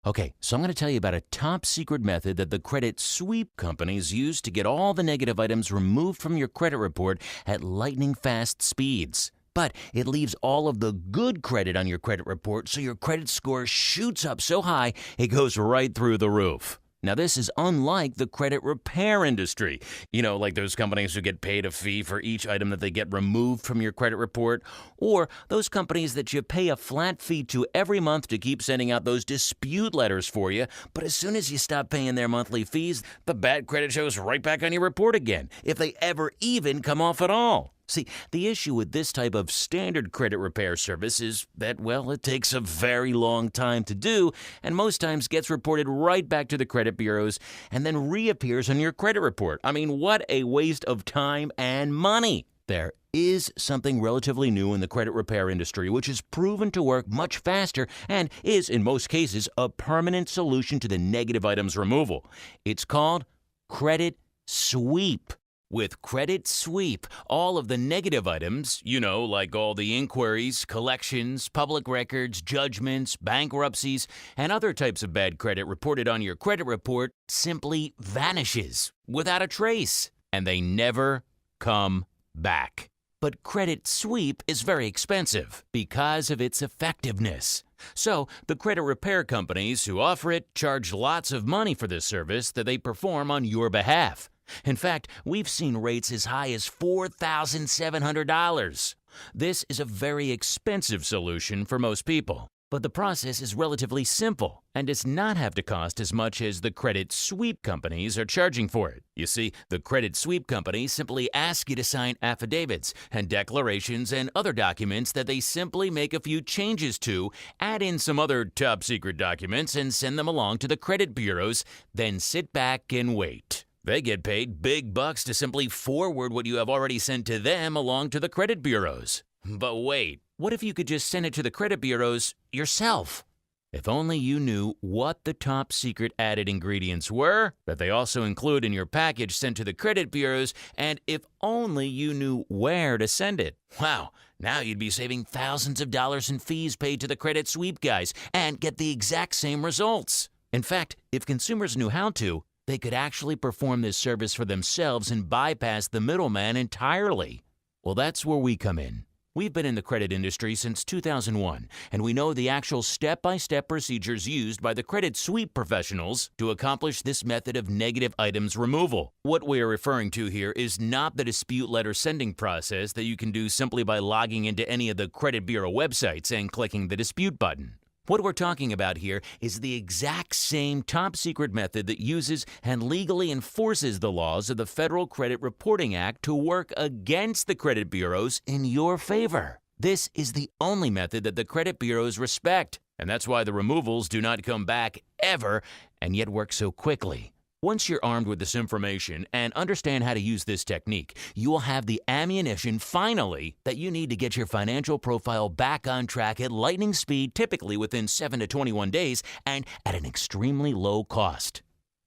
Okay, so I'm going to tell you about a top secret method that the credit sweep companies use to get all the negative items removed from your credit report at lightning fast speeds. But it leaves all of the good credit on your credit report so your credit score shoots up so high it goes right through the roof. Now, this is unlike the credit repair industry. Like those companies who get paid a fee for each item that they get removed from your credit report, or those companies that you pay a flat fee to every month to keep sending out those dispute letters for you, but as soon as you stop paying their monthly fees, the bad credit shows right back on your report again, if they ever even come off at all. See, the issue with this type of standard credit repair service is that, well, it takes a very long time to do, and most times gets reported right back to the credit bureaus and then reappears on your credit report. I mean, what a waste of time and money. There is something relatively new in the credit repair industry which is proven to work much faster and is, in most cases, a permanent solution to the negative items removal. It's called credit sweep. With Credit Sweep, all of the negative items, like all the inquiries, collections, public records, judgments, bankruptcies, and other types of bad credit reported on your credit report simply vanishes without a trace, and they never come back. But Credit Sweep is very expensive because of its effectiveness. So, the credit repair companies who offer it charge lots of money for this service that they perform on your behalf. In fact, we've seen rates as high as $4,700. This is a very expensive solution for most people, but the process is relatively simple and does not have to cost as much as the credit sweep companies are charging for it. You see, the credit sweep companies simply ask you to sign affidavits and declarations and other documents that they simply make a few changes to, add in some other top secret documents, and send them along to the credit bureaus, then sit back and wait. They get paid big bucks to simply forward what you have already sent to them along to the credit bureaus. But wait, what if you could just send it to the credit bureaus yourself? If only you knew what the top secret added ingredients were that they also include in your package sent to the credit bureaus, and if only you knew where to send it. Wow, now you'd be saving thousands of dollars in fees paid to the credit sweep guys and get the exact same results. In fact, if consumers knew how to, they could actually perform this service for themselves and bypass the middleman entirely. Well, that's where we come in. We've been in the credit industry since 2001, and we know the actual step-by-step procedures used by the credit sweep professionals to accomplish this method of negative items removal. What we are referring to here is not the dispute letter sending process that you can do simply by logging into any of the credit bureau websites and clicking the dispute button. What we're talking about here is the exact same top secret method that uses and legally enforces the laws of the Federal Credit Reporting Act to work against the credit bureaus in your favor. This is the only method that the credit bureaus respect, and that's why the removals do not come back ever and yet work so quickly. Once you're armed with this information and understand how to use this technique, you will have the ammunition, finally, that you need to get your financial profile back on track at lightning speed, typically within 7 to 21 days, and at an extremely low cost.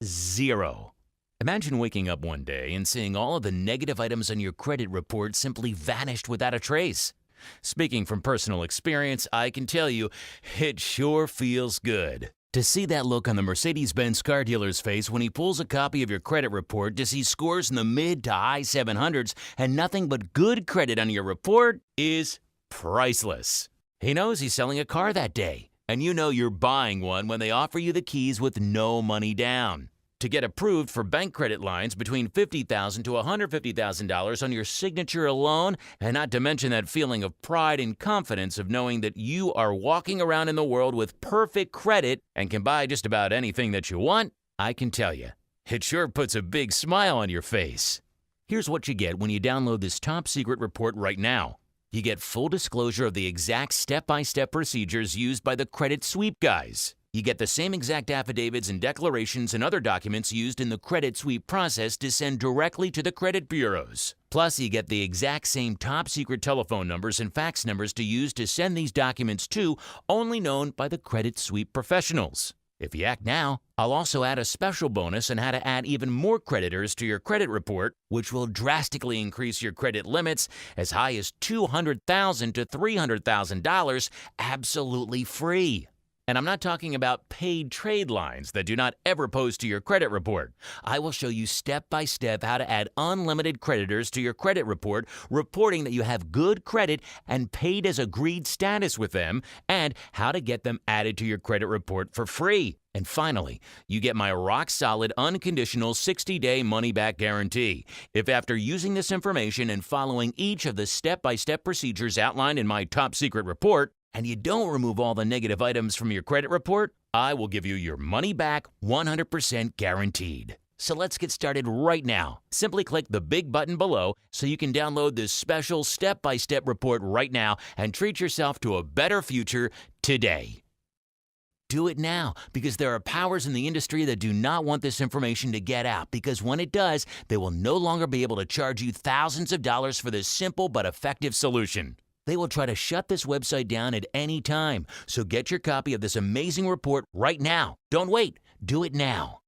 Zero. Imagine waking up one day and seeing all of the negative items on your credit report simply vanished without a trace. Speaking from personal experience, I can tell you, it sure feels good. To see that look on the Mercedes-Benz car dealer's face when he pulls a copy of your credit report to see scores in the mid to high 700s and nothing but good credit on your report is priceless. He knows he's selling a car that day, and you know you're buying one when they offer you the keys with no money down. To get approved for bank credit lines between $50,000 to $150,000 on your signature alone, and not to mention that feeling of pride and confidence of knowing that you are walking around in the world with perfect credit and can buy just about anything that you want, I can tell you, it sure puts a big smile on your face. Here's what you get when you download this top secret report right now. You get full disclosure of the exact step-by-step procedures used by the credit sweep guys. You get the same exact affidavits and declarations and other documents used in the credit sweep process to send directly to the credit bureaus. Plus, you get the exact same top secret telephone numbers and fax numbers to use to send these documents to, only known by the credit sweep professionals. If you act now, I'll also add a special bonus on how to add even more creditors to your credit report, which will drastically increase your credit limits as high as $200,000 to $300,000 absolutely free. And I'm not talking about paid trade lines that do not ever post to your credit report. I will show you step by step how to add unlimited creditors to your credit report, reporting that you have good credit and paid as agreed status with them, and how to get them added to your credit report for free. And finally, you get my rock-solid, unconditional 60-day money-back guarantee. If after using this information and following each of the step-by-step procedures outlined in my top-secret report, and you don't remove all the negative items from your credit report, I will give you your money back 100% guaranteed. So let's get started right now. Simply click the big button below so you can download this special step-by-step report right now and treat yourself to a better future today. Do it now, because there are powers in the industry that do not want this information to get out, because when it does, they will no longer be able to charge you thousands of dollars for this simple but effective solution. They will try to shut this website down at any time, so get your copy of this amazing report right now. Don't wait. Do it now.